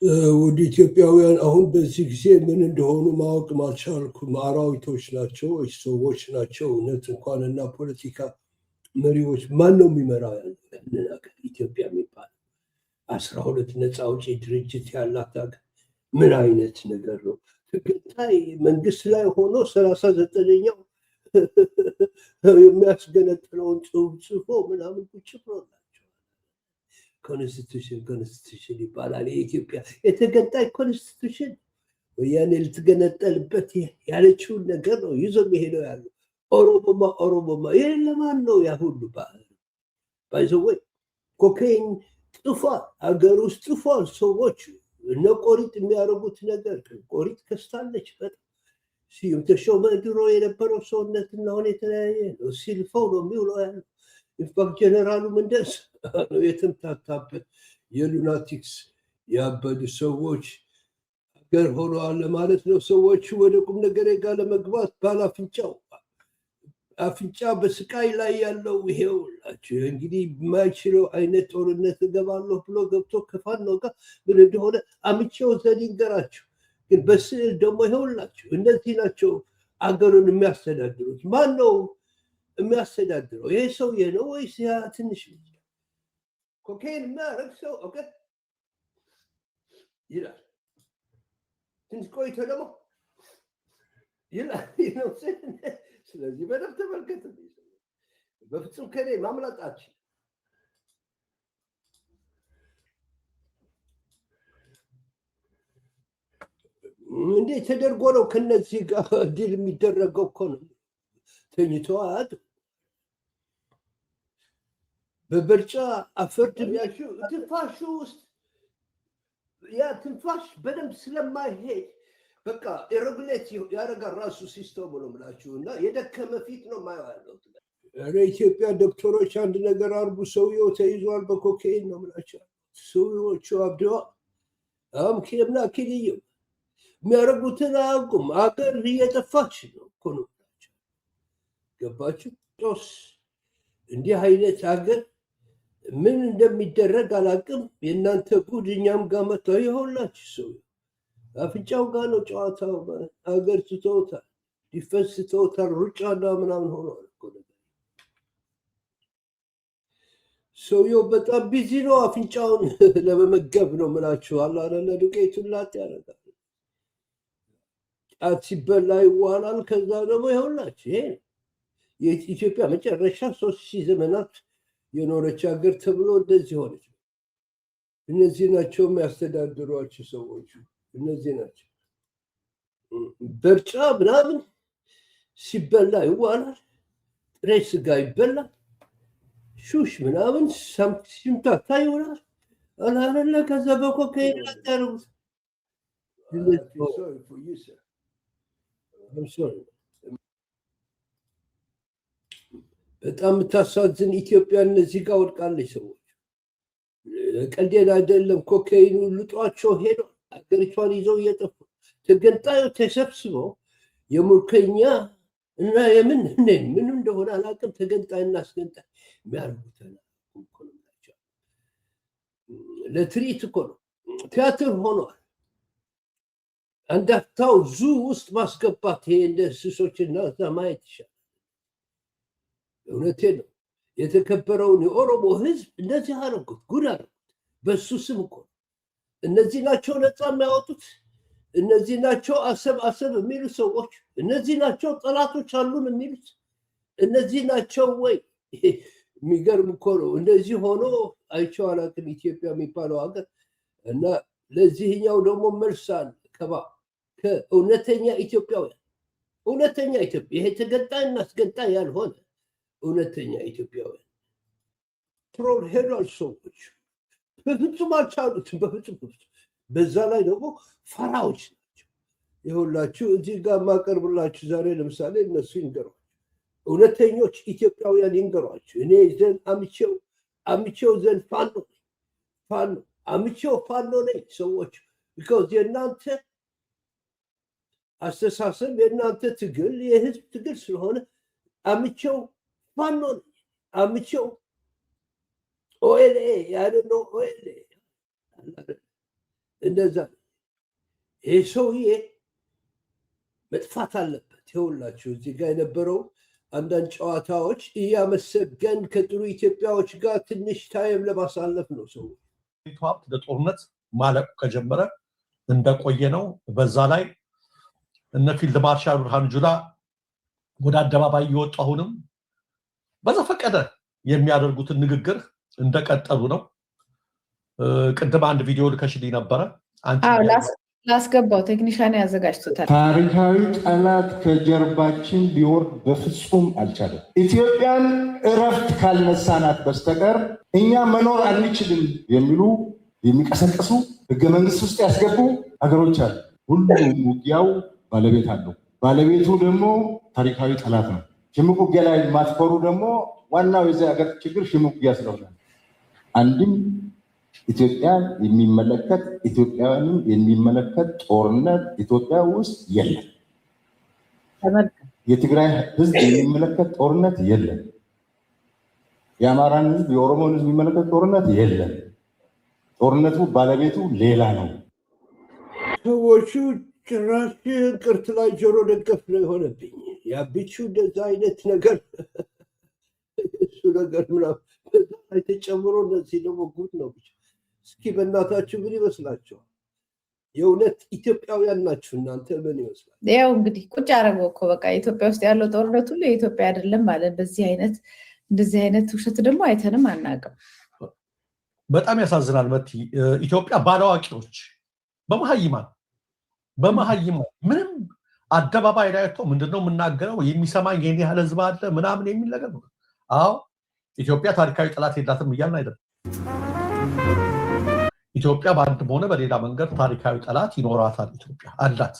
ወደ ኢትዮጵያውያን አሁን በዚህ ጊዜ ምን እንደሆኑ ማወቅ አልቻልኩም። አራዊቶች ናቸው ወይ ሰዎች ናቸው? እውነት እንኳን እና ፖለቲካ መሪዎች ማን ነው የሚመራው ያንን ሀገር? ኢትዮጵያ የሚባል 12 ነፃ አውጪ ድርጅት ያላት ሀገር ምን አይነት ነገር ነው? ተከታይ መንግስት ላይ ሆኖ 39ኛው የሚያስገነጥለውን ጽሁፍ ጽፎ ምናምን ቁጭ ብሎላቸዋል። ኮንስቲቱሽን ይባላል። የኢትዮጵያ የተገንጣይ ኮንስቲቱሽን ወያኔ ልትገነጠልበት ያለችውን ነገር ነው ይዞ የሚሄደው ያለው። ኦሮሞማ ይህ ለማን ነው? ያ ሁሉ ባህል ባይዘወይ ኮካይን ጥፏል፣ ሀገር ውስጥ ጥፏል። ሰዎች እነ ቆሪጥ የሚያደርጉት ነገር ቆሪጥ ከስታለች በጣም ስዩም ተሾመ ድሮ የነበረው ሰውነትና አሁን የተለያየ ነው። ሲልፈው ነው የሚውለው ያለው። ኢንፋክት ጀነራሉም እንደዛ ነው የተምታታበት። የሉናቲክስ ያበዱ ሰዎች ሀገር ሆነዋል ማለት ነው። ሰዎቹ ወደ ቁም ነገር ጋር ለመግባት አፍንጫ በስቃይ ላይ ያለው ይሄውላችሁ። እንግዲህ የማይችለው አይነት ጦርነት እገባለሁ ብሎ ገብቶ ከፋኖ ጋር ምን እንደሆነ አምቼው ዘዴ ይንገራችሁ። ግን በስዕል ደግሞ ይሄውላችሁ እነዚህ ናቸው አገሩን የሚያስተዳድሩት። ማን ነው የሚያስተዳድረው? ይሄ ሰውዬ ነው ወይስ ያ ትንሽ ልጅ? ኮካይን የሚያደርግ ሰው ኦኬ ይላል። ትንሽ ቆይቶ ደግሞ ይላል። ስለዚህ በደንብ ተመልከት። በፍጹም ከኔ ማምለጣችን እንዴት ተደርጎ ነው ከነዚህ ጋር ዲል የሚደረገው? እኮ ነው ተኝቶ አያድር። በብርጫ አፈርድ ትንፋሹ ውስጥ ያ ትንፋሽ በደንብ ስለማይሄድ በቃ ኢሬጉሌት ያደርጋል ራሱ ሲስተሙ ነው የምላችሁ። እና የደከመ ፊት ነው የማየው ያለው። ኧረ ኢትዮጵያ ዶክተሮች አንድ ነገር አርጉ፣ ሰውየው ተይዟል በኮካይን ነው የምላቸው። ሰውየዎቹ አብደዋል። ኬምና ኪልየው የሚያደርጉትን አያውቁም። አገር እየጠፋች ነው እኮ ነው የምላቸው። ገባችሁ? ጦስ እንዲህ አይነት ሀገር ምን እንደሚደረግ አላውቅም። የእናንተ ጉድ እኛም ጋር መጥተው ይሆንላችሁ። ሰው አፍንጫው ጋር ነው ጨዋታው። ሀገር ትተውታል፣ ዲፈንስ ትተውታል። ሩጫና ምናምን ሆኗል እኮ ነገር። ሰውየው በጣም ቢዚ ነው። አፍንጫውን ለመመገብ ነው ምላችሁ አላለ። ዱቄቱን ላጥ ያደርጋል። ጫት ሲበላ ይዋላል። ከዛ ደግሞ ይሆንላችሁ ይሄ የኢትዮጵያ መጨረሻ 3000 ዘመናት የኖረች ሀገር ተብሎ እንደዚህ ሆነች። እነዚህ ናቸው የሚያስተዳድሯቸው ሰዎቹ። እነዚህ ናቸው። በርጫ ምናምን ሲበላ ይዋላል። ጥሬ ስጋ ይበላል። ሹሽ ምናምን ሲምታታ ይሆናል አላለ። ከዛ በኮካይን ያደርጉት። በጣም የምታሳዝን ኢትዮጵያ እነዚህ ጋር ወድቃለች። ሰዎች ቀልዴን አይደለም። ኮካይኑ ልጧቸው ሄዶ ሀገሪቷን ይዘው እየጠፉ ተገንጣዮች ተሰብስበው የሙርከኛ እና የምን ምን እንደሆነ አላውቅም። ተገንጣይና አስገንጣይ የሚያደርጉት ለትርኢት እኮ ነው። ቲያትር ሆኗል። አንዳፍታው ዙ ውስጥ ማስገባት ይሄ እንደ እንስሶችና እዛ ማየት ይሻላል። እውነቴ ነው። የተከበረውን የኦሮሞ ህዝብ እንደዚህ አደረጉት፣ ጉድ አደረጉት። በሱ ስም እኮ እነዚህ ናቸው ነፃ የሚያወጡት። እነዚህ ናቸው አሰብ የሚሉ ሰዎች። እነዚህ ናቸው ጠላቶች አሉን የሚሉት። እነዚህ ናቸው ወይ? የሚገርም እኮ ነው። እንደዚህ ሆኖ አይቼው አላውቅም ኢትዮጵያ የሚባለው ሀገር። እና ለዚህኛው ደግሞ መልስ አለ ከእውነተኛ ኢትዮጵያውያን። እውነተኛ ኢትዮጵያ ይሄ ተገንጣይና አስገንጣይ ያልሆነ እውነተኛ ኢትዮጵያውያን ትሮል ሄዷል። ሰዎች በፍጹም አልቻሉትም። በፍጹም በዛ ላይ ደግሞ ፈራዎች ናቸው። ይኸውላችሁ እዚህ ጋር ማቀርብላችሁ ዛሬ ለምሳሌ እነሱ ይንገሯቸው፣ እውነተኞች ኢትዮጵያውያን ይንገሯቸው። እኔ ዘንድ አምቼው ዘንድ ፋኖ ነኝ ሰዎች። ቢካዝ የእናንተ አስተሳሰብ የእናንተ ትግል የህዝብ ትግል ስለሆነ አምቼው ፋኖ ነኝ። አምቼው ኦኤልኤ ያለ ነው ኦኤልኤ እንደዛ ይሄ ሰውዬ መጥፋት አለበት። ይኸውላችሁ እዚህ ጋር የነበረው አንዳንድ ጨዋታዎች እያመሰገን ከጥሩ ኢትዮጵያዎች ጋር ትንሽ ታይም ለማሳለፍ ነው። ሰው ሀብት ለጦርነት ማለቁ ከጀመረ እንደቆየ ነው። በዛ ላይ እነ ፊልድ ማርሻል ብርሃኑ ጁላ ወደ አደባባይ እየወጡ አሁንም በዘፈቀደ የሚያደርጉትን ንግግር እንደቀጠሉ ነው። ቅድም አንድ ቪዲዮ ልከሽልኝ ነበረ። ላስገባው ቴክኒሻን ያዘጋጅቶታል። ታሪካዊ ጠላት ከጀርባችን ሊወርድ በፍጹም አልቻለም። ኢትዮጵያን እረፍት ካልነሳናት በስተቀር እኛ መኖር አንችልም የሚሉ የሚቀሰቅሱ ህገ መንግስት ውስጥ ያስገቡ ሀገሮች አሉ። ሁሉም ውጊያው ባለቤት አለው። ባለቤቱ ደግሞ ታሪካዊ ጠላት ነው። ሽምቅ ውጊያ ላይ ማትኮሩ ደግሞ ዋናው የዚህ ሀገር ችግር ሽምቅ ውጊያ ስለሆነ አንድም ኢትዮጵያን የሚመለከት ኢትዮጵያውያንን የሚመለከት ጦርነት ኢትዮጵያ ውስጥ የለም። የትግራይ ህዝብ የሚመለከት ጦርነት የለም። የአማራን ህዝብ የኦሮሞን ህዝብ የሚመለከት ጦርነት የለም። ጦርነቱ ባለቤቱ ሌላ ነው። ሰዎቹ ጭራሽ ቅርት ላይ ጆሮ ደገፍ ነው የሆነብኝ። ያቢቹ እንደዛ አይነት ነገር እሱ ነገር ምናምን በዛ ላይ ተጨምሮ እነዚህ ደግሞ ጉድ ነው ብቻ። እስኪ በእናታችሁ ምን ይመስላችኋል? የእውነት ኢትዮጵያውያን ናችሁ እናንተ? ምን ይመስላል? ያው እንግዲህ ቁጭ አደረገው እኮ በቃ ኢትዮጵያ ውስጥ ያለው ጦርነት ሁሉ የኢትዮጵያ አይደለም ማለት። እንደዚህ አይነት ውሸት ደግሞ አይተንም አናውቅም። በጣም ያሳዝናል። መቲ ኢትዮጵያ ባለዋቂዎች በመሀይማን ምንም አደባባይ ላይ ወጥቶ ምንድነው የምናገረው የሚሰማኝ የኔ ያህል ህዝብ አለ ምናምን የሚል ነገር ነው። አዎ ኢትዮጵያ ታሪካዊ ጠላት የላትም እያልን አይደለም። ኢትዮጵያ በአንድም ሆነ በሌላ መንገድ ታሪካዊ ጠላት ይኖራታል። ኢትዮጵያ አላት።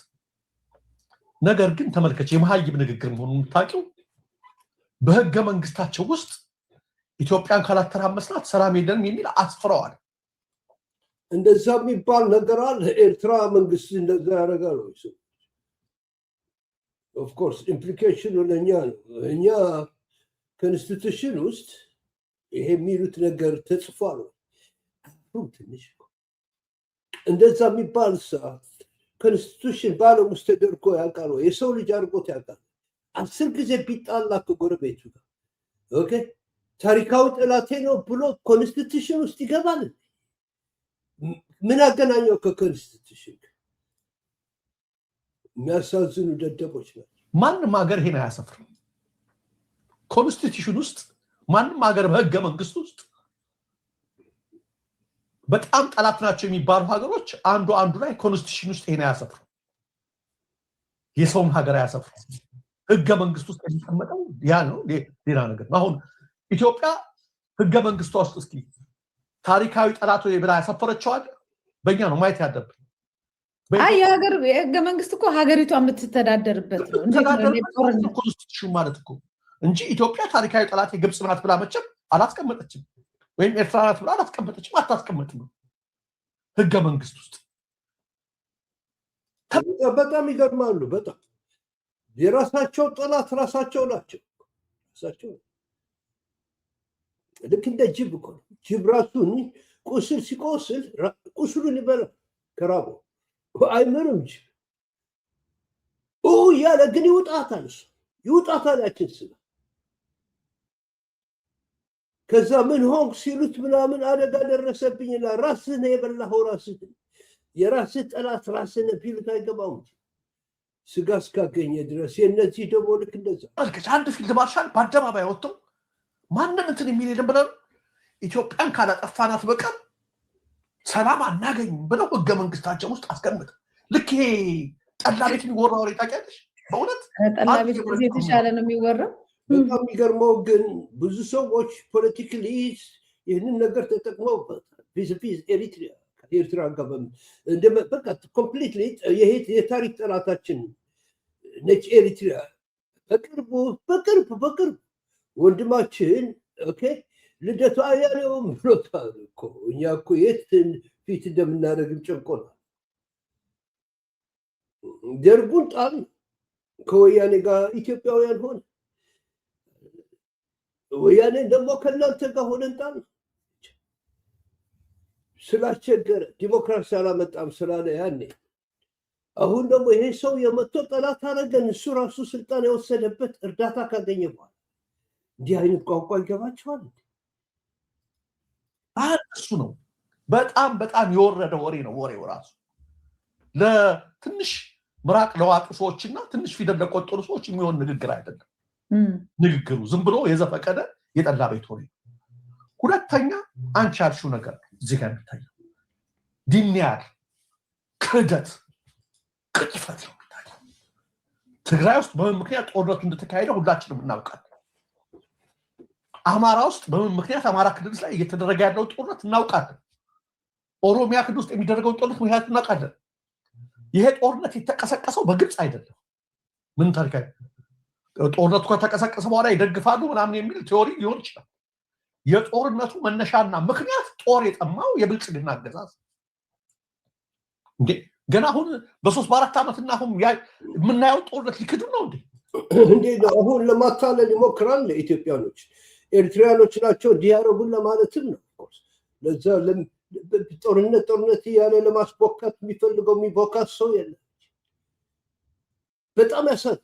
ነገር ግን ተመልከች፣ የመሀይም ንግግር መሆኑን የምታውቂው በህገ መንግስታቸው ውስጥ ኢትዮጵያን ካላተራመስናት ሰላም የለንም የሚል አስፍረዋል። እንደዛ የሚባል ነገር አለ። ኤርትራ መንግስት እንደዛ ያደርጋል። ኦፍኮርስ ኢምፕሊኬሽኑ ለእኛ ነው። እኛ ኮንስቲቱሽን ውስጥ ይሄ የሚሉት ነገር ተጽፏል። ትንሽ እንደዛ የሚባል ኮንስቲቱሽን በዓለም ውስጥ ተደርጎ ያውቃል? የሰው ልጅ አድርጎት ያውቃል? 10 ጊዜ ቢጣላ ከጎረቤቱ ጋር ኦኬ ታሪካዊ ጠላቴ ነው ብሎ ኮንስቲቱሽን ውስጥ ይገባል? ምን አገናኘው ከኮንስቲቱሽን? የሚያሳዝኑ ደደቦች ናቸው። ማንም ሀገር ይሄን አያሰፍርም። ኮንስቲቱሽን ውስጥ ማንም ሀገር በህገ መንግስት ውስጥ በጣም ጠላት ናቸው የሚባሉ ሀገሮች አንዱ ላይ ኮንስቲቱሽን ውስጥ ይሄን አያሰፍሩ። የሰውን ሀገር አያሰፍሩ። ህገ መንግስት ውስጥ የሚቀመጠው ያ ነው፣ ሌላ ነገር ነው። አሁን ኢትዮጵያ ህገ መንግስቷ ውስጥ እስኪ ታሪካዊ ጠላት ወይ ብላ ያሰፈረችው በእኛ ነው ማየት ያለብን። የሀገር ህገ መንግስት እኮ ሀገሪቷ የምትተዳደርበት ነው ኮንስቲቱሽን ማለት እኮ እንጂ ኢትዮጵያ ታሪካዊ ጠላት የግብጽ ናት ብላ መቼም አላስቀመጠችም፣ ወይም ኤርትራ ናት ብላ አላስቀመጠችም፣ አታስቀምጥም ህገ መንግስት ውስጥ። በጣም ይገርማሉ። በጣም የራሳቸው ጠላት ራሳቸው ናቸው። ልክ እንደ ጅብ እኮ ነው። ጅብ ራሱን ቁስል ሲቆስል ቁስሉን ይበላል ከራበው። አይምርም ጅብ እያለ ግን ይውጣታል። ይውጣታል ያችን ስጋ። ከዛ ምን ሆንክ ሲሉት ምናምን አደጋ ደረሰብኝ ይላል። ራስህ ነው የበላኸው። ራስህ የራስህ ጠላት ራስህ ነህ ቢሉት አይገባውም ስጋ እስካገኘ ድረስ። የእነዚህ ደግሞ ልክ እንደዛ አንድ ፊልድ ማርሻል በአደባባይ ወጥቶ ማንም እንትን የሚል የለም ብለው ኢትዮጵያን ካላጠፋናት በቀር ሰላም አናገኝም ብለው ህገ መንግስታቸው ውስጥ አስቀምጠ። ልክ ይሄ ጠላ ቤት የሚወራ ወሬ ታውቂያለሽ? በእውነት ጠላ ቤት የተሻለ ነው የሚወራው። በጣም የሚገርመው ግን ብዙ ሰዎች ፖለቲካሊ ይህንን ነገር ተጠቅመውበት ቪዝ ኤርትራ ጋር በቃ ኮምፕሊትሊ የታሪክ ጠላታችን ነች ኤሪትሪያ። በቅርብ ወንድማችን ኦኬ ልደቱ አያሌውም ብሎታል እኮ። እኛ እኮ የት ፊት እንደምናደርግም ጨንቆናል። ደርጉን ጣል ከወያኔ ጋር ኢትዮጵያውያን ሆነ። ወያኔ ደግሞ ከእናንተ ጋር ሆነን ጣል። ስላስቸገረ ዲሞክራሲ አላመጣም ስላለ ያኔ አሁን ደግሞ ይሄ ሰው የመቶ ጠላት አረገን እሱ ራሱ ስልጣን የወሰደበት እርዳታ ካገኘ በኋላ እንዲህ አይነት ቋንቋ ይገባቸዋል። እሱ ነው በጣም በጣም የወረደ ወሬ ነው። ወሬው ራሱ ለትንሽ ምራቅ ለዋጡ ሰዎችና ትንሽ ፊደል ለቆጠሩ ሰዎች የሚሆን ንግግር አይደለም። ንግግሩ ዝም ብሎ የዘፈቀደ የጠላ ቤት ወሬ። ሁለተኛ አንቺ ያልሽው ነገር እዚህ ጋር የሚታየው ዲኒያል ክህደት ቅጥፈት ነው የሚታየው። ትግራይ ውስጥ በምን ምክንያት ጦርነቱ እንደተካሄደ ሁላችንም እናውቃለን። አማራ ውስጥ በምን ምክንያት አማራ ክልል ላይ እየተደረገ ያለው ጦርነት እናውቃለን። ኦሮሚያ ክልል ውስጥ የሚደረገው ጦርነት ምክንያት እናውቃለን። ይሄ ጦርነት የተቀሰቀሰው በግልጽ አይደለም። ምን ታሪካዊ ጦርነቱ ከተቀሰቀሰ በኋላ ይደግፋሉ ምናምን የሚል ቲዮሪ ሊሆን ይችላል። የጦርነቱ መነሻና ምክንያት ጦር የጠማው የብልጽግና አገዛዝ እንዴ ገና አሁን በ3 በ4 ዓመትና አሁን የምናየው ጦርነት ሊክዱ ነው እንዴ ነው አሁን ለማታለል ይሞክራል። ኢትዮጵያኖች ኤርትራኖች ናቸው ዲያሮጉን ለማለትም ነው። ለዛ ጦርነት እያለ ለማስቦካት የሚፈልገው የሚቦካት ሰው የለም። በጣም ያሳዝናል።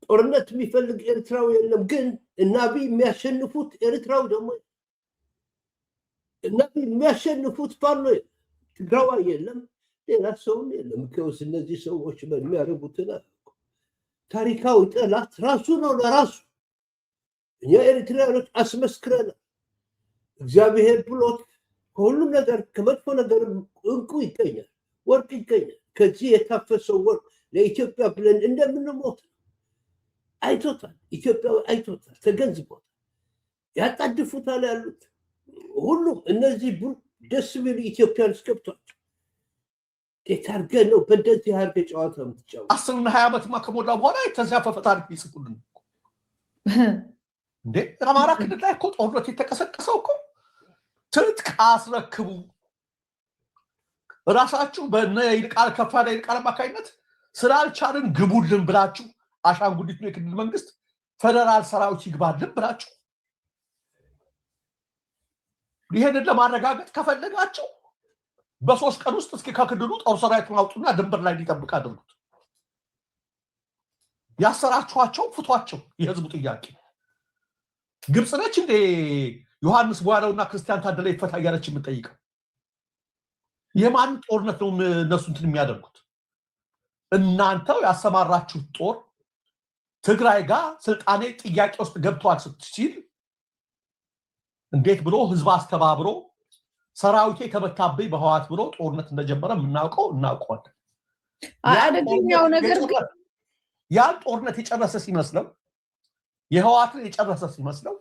ጦርነት የሚፈልግ ኤርትራዊ የለም። ግን እናቢ የሚያሸንፉት ኤርትራዊ ደግሞ እናቢ የሚያሸንፉት ፋኖ የለም፣ ትግራዋይ የለም፣ ሌላ ሰውም የለም። ከውስ እነዚህ ሰዎች የሚያደርጉትን ታሪካዊ ጠላት ራሱ ነው ለራሱ። እኛ ኤርትራኖች አስመስክረናል። እግዚአብሔር ብሎት ከሁሉም ነገር ከመጥፎ ነገር እንቁ ይገኛል፣ ወርቅ ይገኛል። ከዚህ የታፈሰው ወርቅ ለኢትዮጵያ ብለን እንደምንሞት አይቶታል። ኢትዮጵያዊ አይቶታል፣ ተገንዝቦታል። ያጣድፉታል ያሉት ሁሉም እነዚህ ደስ ቢሉ ኢትዮጵያን እስከብቷቸው የታርገ ነው። በእንደዚህ አርገ ጨዋታ የምትጫወት 10 እና 20 ዓመትማ ከሞላ በኋላ የተንሳፈፈ ታሪክ ይጽፉልን እንዴ። አማራ ክልል ላይ እኮ ጦርነት የተቀሰቀሰው እኮ ትጥቅ አስረክቡ ራሳችሁ በእነ ይልቃል ከፋለ ይልቃል አማካኝነት ስላልቻልን ግቡልን ብላችሁ አሻንጉሊት ነው የክልል መንግስት ፌደራል ሰራዊት ይግባልን ብላችሁ ይሄንን ለማረጋገጥ ከፈለጋችሁ በ3 ቀን ውስጥ እስኪ ከክልሉ ጦር ሰራዊቱን አውጡና ድንበር ላይ እንዲጠብቅ አድርጉት። ያሰራችኋቸው ፍቷቸው። የህዝቡ ጥያቄ ግብጽ ነች እንዴ ዮሐንስ ቧያለውና ክርስቲያን ታደለ ይፈታ እያለች የምትጠይቀው? የማን ጦርነት ነው እነሱ እንትን የሚያደርጉት? እናንተው ያሰማራችሁት ጦር ትግራይ ጋር ስልጣኔ ጥያቄ ውስጥ ገብቷል ስትል እንዴት ብሎ ህዝብ አስተባብሮ ሰራዊቴ ተበታበይ በህዋት ብሎ ጦርነት እንደጀመረ የምናውቀው እናውቀዋለን። አደገኛው ነገር ግን ያን ጦርነት የጨረሰ ሲመስለው የህዋትን የጨረሰ ሲመስለው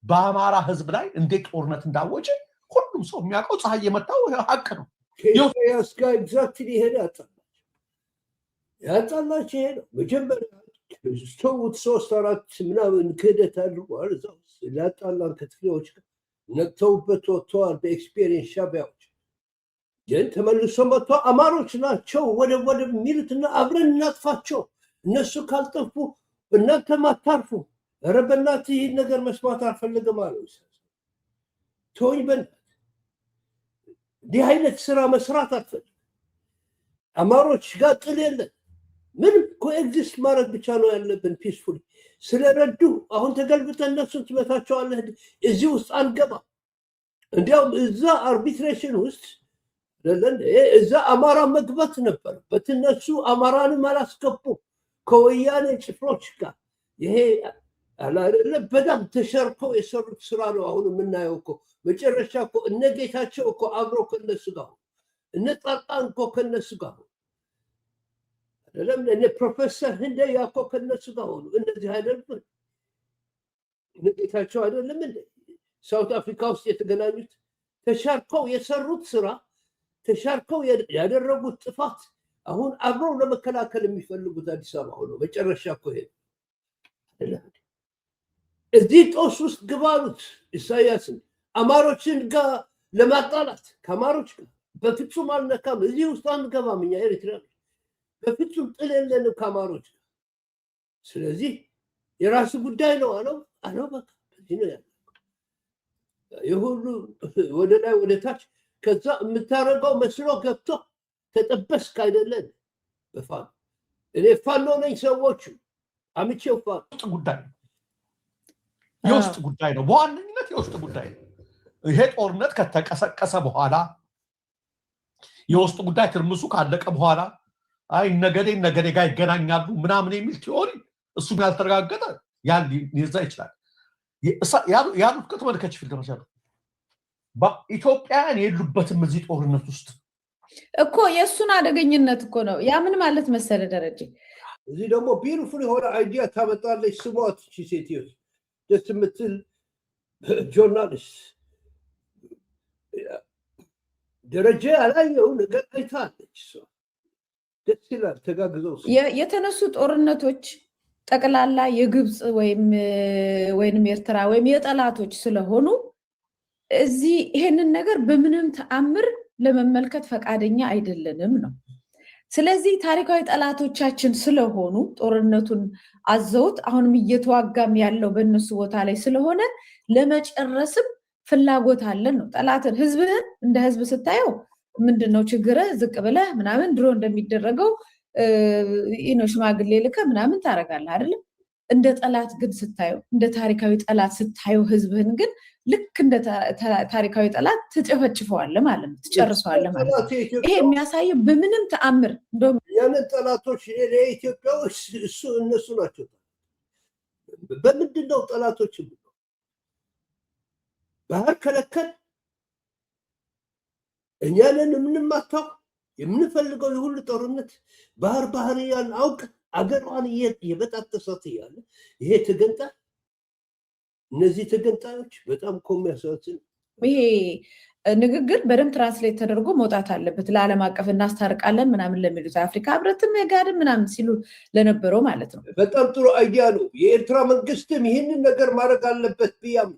በአማራ ህዝብ ላይ እንዴት ጦርነት እንዳወጀ ሁሉም ሰው የሚያውቀው ፀሐይ የመታው ሀቅ ነው። ከኢሳያስ ጋር ኤግዛክትሊ ይሄን ያጣላቸው ይሄ ነው። መጀመሪያ ስተውት 3-4 ምናምን ክህደት አድርጓል። እዛ ውስጥ ላጣላን ከትግሬዎች ጋር ነቅተውበት ወጥተዋል። በኤክስፔሪንስ ሻቢያዎች ግን ተመልሶ መጥቶ አማሮች ናቸው ወደ የሚሉትና አብረን እናጥፋቸው፣ እነሱ ካልጠፉ እናንተም አታርፉ። ኧረ በእናትህ ይህን ነገር መስማት አልፈልግም አለው። ተወኝ በእናትህ እንዲህ አይነት ስራ መስራት አልፈልግም። አማሮች ጋር ጥል የለን፣ ምንም ኮኤግዚስት ማድረግ ብቻ ነው ያለብን ፒስፉል። ስለረዱ አሁን ተገልብጠን እነሱን ትመታቸዋለህ። እዚህ ውስጥ አንገባ። እንዲያውም እዛ አርቢትሬሽን ውስጥ እዛ አማራ መግባት ነበረበት። እነሱ አማራንም አላስገቡ ከወያኔ ጭፍሮች ጋር። ይሄ አይደለም በጣም ተሸርፈው የሰሩት ስራ ነው። አሁን የምናየው እኮ መጨረሻ እኮ እነ ጌታቸው እኮ አብረው ከነሱ ጋር ሆኑ፣ እነ ጻድቃን እኮ ከነሱ ጋር ሆኑ አይደለም። እነ ፕሮፌሰር ህንደያ እኮ ከነሱ ጋር ሆኑ። እነዚህ አይደለም እነ ጌታቸው አይደለም እንደ ሳውት አፍሪካ ውስጥ የተገናኙት ተሻርከው የሰሩት ስራ፣ ተሻርከው ያደረጉት ጥፋት አሁን አብረው ለመከላከል የሚፈልጉት አዲስ አበባ ሆኖ መጨረሻ እኮ ይሄ አይደለም። እዚህ ጦስ ውስጥ ግባሉት ኢሳያስን አማሮችን ጋር ለማጣላት ከአማሮች ጋር በፍጹም አልነካም። እዚህ ውስጥ አንገባም እኛ ኤርትራ በፍጹም ጥል የለንም ከአማሮች ጋር። ስለዚህ የራሱ ጉዳይ ነው አለው። በቃ በዚህ ነው ያለው። የሁሉ ወደ ላይ ወደ ታች ከዛ የምታረገው መስሎ ገብቶ ተጠበስክ አይደለም በፋኖ እኔ ፋኖ ነኝ ሰዎቹ አምቼው ፋኖ ጉዳይ የውስጥ ጉዳይ ነው በዋነኝነት የውስጥ ጉዳይ ነው ይሄ ጦርነት ከተቀሰቀሰ በኋላ የውስጥ ጉዳይ ትርምሱ ካለቀ በኋላ አይ ነገዴ ጋር ይገናኛሉ ምናምን የሚል ቲዮሪ እሱም ያልተረጋገጠ ሊይዛ ይችላል ያሉት ከተመልከች ፊልድ ነው በኢትዮጵያን የሉበትም እዚህ ጦርነት ውስጥ እኮ የእሱን አደገኝነት እኮ ነው ያ ምን ማለት መሰለ ደረጀ እዚህ ደግሞ ቢዩቲፉል የሆነ አይዲያ ታመጣለች ስሟት እቺ ሴትዮ ደስ የምትል ጆርናሊስት ደረጀ ያላየው ነገር አይታለች ደስ ይላል ተጋግዘው የተነሱ ጦርነቶች ጠቅላላ የግብጽ ወይም ኤርትራ ወይም የጠላቶች ስለሆኑ እዚህ ይሄንን ነገር በምንም ተአምር ለመመልከት ፈቃደኛ አይደለንም ነው ስለዚህ ታሪካዊ ጠላቶቻችን ስለሆኑ ጦርነቱን አዘውት አሁንም እየተዋጋም ያለው በእነሱ ቦታ ላይ ስለሆነ ለመጨረስም ፍላጎት አለን ነው ጠላትን ህዝብን እንደ ህዝብ ስታየው ምንድነው ችግር ዝቅ ብለህ ምናምን ድሮ እንደሚደረገው ሽማግሌ ልከ ምናምን ታረጋለህ አይደል እንደ ጠላት ግን ስታየው እንደ ታሪካዊ ጠላት ስታየው ህዝብህን ግን ልክ እንደ ታሪካዊ ጠላት ትጨፈጭፈዋለህ ማለት ነው ትጨርሰዋለህ ማለት ነው ይሄ የሚያሳየው በምንም ተአምር እንደውም ያን ጠላቶች ለኢትዮጵያ እሱ እነሱ ናቸው በምንድነው ጠላቶች ባህር ከለከል እኛንን የምንማታው የምንፈልገው የሁሉ ጦርነት ባህር ያን አውቅ አገሯን የበጣጠሰት ያለ ይሄ ተገንጣ እነዚህ ተገንጣዮች በጣም ኮሚያሳዝን ይሄ ንግግር በደንብ ትራንስሌት ተደርጎ መውጣት አለበት ለዓለም አቀፍ እናስታርቃለን ምናምን ለሚሉት አፍሪካ ህብረትም ጋርም ምናምን ሲሉ ለነበረው ማለት ነው በጣም ጥሩ አይዲያ ነው የኤርትራ መንግስትም ይህንን ነገር ማድረግ አለበት ብያም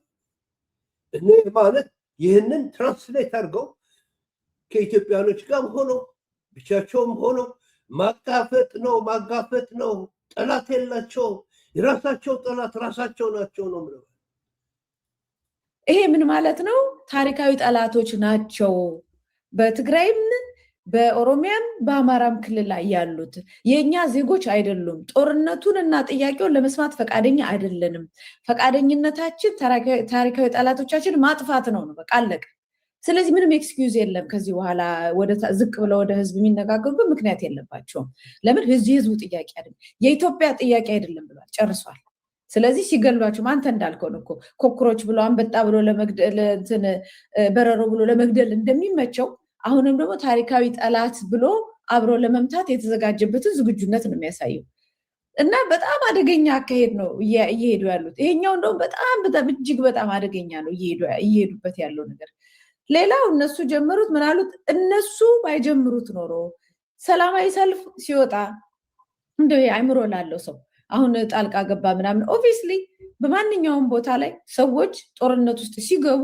እኔ ማለት ይህንን ትራንስሌት አድርገው ከኢትዮጵያኖች ጋር ሆኖ ብቻቸውም ሆኖ ማጋፈጥ ነው ጠላት የላቸው የራሳቸው ጠላት ራሳቸው ናቸው ነው ማለት ይሄ ምን ማለት ነው ታሪካዊ ጠላቶች ናቸው በትግራይም በኦሮሚያም በአማራም ክልል ላይ ያሉት የኛ ዜጎች አይደሉም ጦርነቱን እና ጥያቄውን ለመስማት ፈቃደኛ አይደለንም ፈቃደኝነታችን ታሪካዊ ጠላቶቻችን ማጥፋት ነው በቃ አለቀ ስለዚህ ምንም ኤክስኪዩዝ የለም ከዚህ በኋላ ወደ ዝቅ ብለው ወደ ህዝብ የሚነጋገሩበት ምክንያት የለባቸውም ለምን ህዝቡ ጥያቄ አይደለም የኢትዮጵያ ጥያቄ አይደለም ብሏል ጨርሷል ስለዚህ ሲገሏቸው አንተ እንዳልከው ነው ኮክሮች ብሎ አንበጣ ብሎ ለመግደል እንትን በረሮ ብሎ ለመግደል እንደሚመቸው አሁንም ደግሞ ታሪካዊ ጠላት ብሎ አብሮ ለመምታት የተዘጋጀበትን ዝግጁነት ነው የሚያሳየው እና በጣም አደገኛ አካሄድ ነው እየሄዱ ያሉት ይሄኛው እንደውም በጣም እጅግ በጣም አደገኛ ነው እየሄዱበት ያለው ነገር ሌላው እነሱ ጀመሩት ምናሉት እነሱ ባይጀምሩት ኖሮ ሰላማዊ ሰልፍ ሲወጣ እንደው አይምሮ ላለው ሰው አሁን ጣልቃ ገባ ምናምን ኦብቪስሊ በማንኛውም ቦታ ላይ ሰዎች ጦርነት ውስጥ ሲገቡ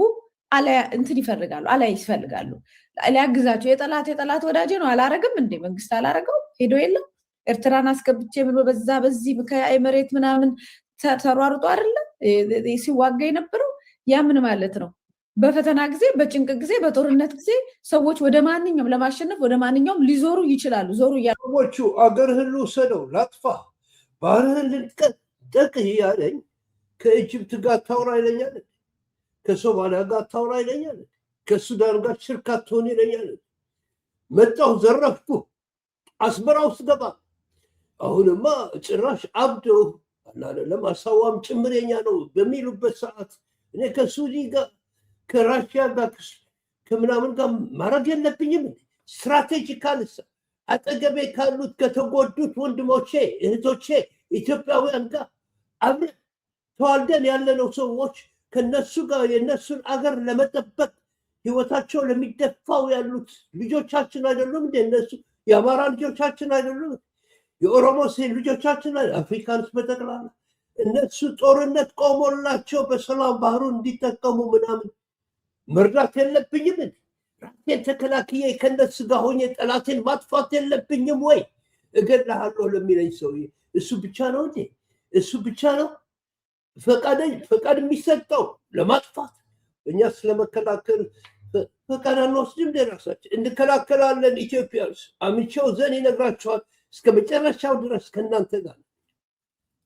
አላይ እንትን ይፈልጋሉ አላያግዛቸው የጠላት ወዳጅ ነው አላረግም እንዴ መንግስት አላረገው ሄዶ የለም ኤርትራን አስገብቼ ምን በዚህ ከአይመሬት ምናምን ተሯሩጦ አይደለ ሲዋጋ የነበረው ያ ምን ማለት ነው በፈተና ጊዜ በጭንቅ ጊዜ በጦርነት ጊዜ ሰዎች ወደ ማንኛውም ለማሸነፍ ወደ ማንኛውም ሊዞሩ ይችላሉ ዞሩ ያሉት አገርህን ልውሰደው ላጥፋ ባህርህን ልንጠቅ ያለኝ ከኢጅፕት ጋር ታውራ ይለኛል ከሶማሊያ ጋር ታውራ ይለኛል ከሱዳን ጋር ሽርካ ትሆን ይለኛል መጣሁ ዘረፍኩ አስመራ ውስጥ ገባ አሁንማ ጭራሽ አብዶ ለማሳዋም ጭምረኛ ነው በሚሉበት ሰዓት እኔ ከሱዲ ጋር ከራሽያ ጋር ከምናምን ጋር ማድረግ የለብኝም ስትራቴጂካል አጠገቤ ካሉት ከተጎዱት ወንድሞቼ እህቶቼ ኢትዮጵያውያን ጋር አብረን ተዋልደን ያለነው ሰዎች ከነሱ ጋር የነሱን አገር ለመጠበቅ ህይወታቸው ለሚደፋው ያሉት ልጆቻችን አይደሉም እንደነሱ የአማራ ልጆቻችን አይደሉም የኦሮሞ ልጆቻችን አፍሪካንስ በጠቅላላ እነሱ ጦርነት ቆሞላቸው በሰላም ባህሩን እንዲጠቀሙ ምናምን መርዳት የለብኝም ራሴን ተከላክዬ ከነሱ ጋር ሆኜ ጠላቴን ማጥፋት የለብኝም ወይ እገድልሃለሁ ለሚለኝ ሰው እሱ ብቻ ነው እንዴ እሱ ብቻ ነው ፈቃድ የሚሰጠው ለማጥፋት እኛ ስለመከላከል ፈቃድ አንወስድም። ለራሳችን እንከላከላለን። ኢትዮጵያውያን አምቼው ዘን ይነግራቸዋል። እስከ መጨረሻው ድረስ ከእናንተ ጋር ነው።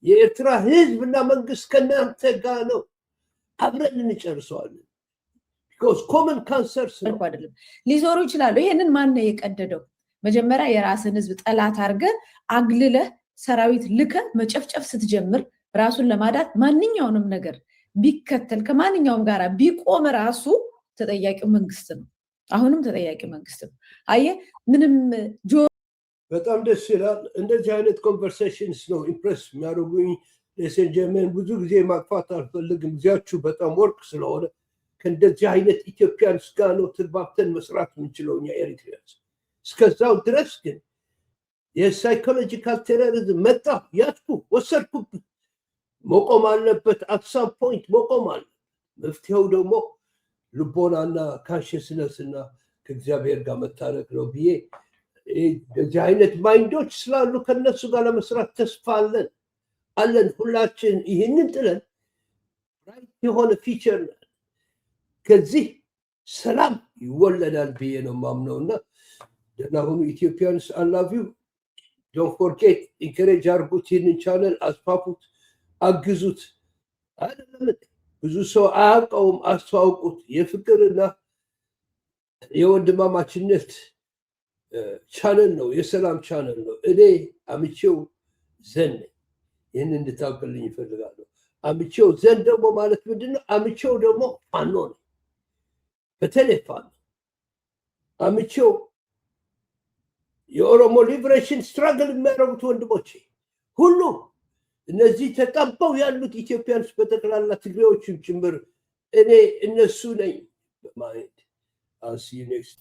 የኤርትራ ህዝብና መንግስት ከእናንተ ጋር ነው። አብረን እንጨርሰዋለን። ቢኮዝ ኮመን ካንሰርስ ነው። አይደለም ሊዞሩ ይችላሉ። ይሄንን ማን ነው የቀደደው? መጀመሪያ የራስን ህዝብ ጠላት አድርገህ አግልለህ ሰራዊት ልከህ መጨፍጨፍ ስትጀምር ራሱን ለማዳት ማንኛውንም ነገር ቢከተል ከማንኛውም ጋር ቢቆም ራሱ ተጠያቂው መንግስት ነው። አሁንም ተጠያቂው መንግስት ነው። አየህ ምንም በጣም ደስ ይላል። እንደዚህ አይነት ኮንቨርሴሽንስ ነው ኢምፕሬስ የሚያደርጉኝ። ሌሴንጀመን ብዙ ጊዜ ማጥፋት አልፈልግም። ጊዜያችሁ በጣም ወርቅ ስለሆነ ከእንደዚህ አይነት ኢትዮጵያንስ ጋር ነው ተግባብተን መስራት የምንችለው እኛ ኤሪትሪያንስ። እስከዛው ድረስ ግን የሳይኮሎጂካል ቴሮሪዝም መጣ፣ ያዝኩ፣ ወሰድኩብህ፣ መቆም አለበት። አትሳም ፖይንት መቆም አለ። መፍትሄው ደግሞ ልቦናና ካንሽስነስ እና ከእግዚአብሔር ጋር መታረቅ ነው ብዬ እንደዚህ አይነት ማይንዶች ስላሉ ከነሱ ጋር ለመስራት ተስፋ አለን ሁላችን። ይህንን ጥለን ራይት የሆነ ፊቸር ከዚህ ሰላም ይወለዳል ብዬ ነው ማምነው እና ደህና ሁኑ ኢትዮጵያንስ። አላቪው ዶንት ፎርጌት ኢንከሬጅ አድርጉት፣ ይህንን ቻነል አስፋፉት፣ አግዙት። አይደለም ብዙ ሰው አያውቀውም፣ አስተዋውቁት። የፍቅርና የወንድማማችነት ቻነል ነው፣ የሰላም ቻነል ነው። እኔ አምቼው ዘን ይህን እንድታውቅልኝ ይፈልጋለሁ። አምቼው ዘን ደግሞ ማለት ምንድነው? አምቼው ደግሞ ፋኖ ነው፣ በተለይ ፋኖ አምቼው የኦሮሞ ሊብሬሽን ስትራግል የሚያደርጉት ወንድሞቼ ሁሉ እነዚህ ተጠበው ያሉት ኢትዮጵያንስ በጠቅላላ ትግሬዎችም ጭምር እኔ እነሱ ነኝ በማየት I'll see you next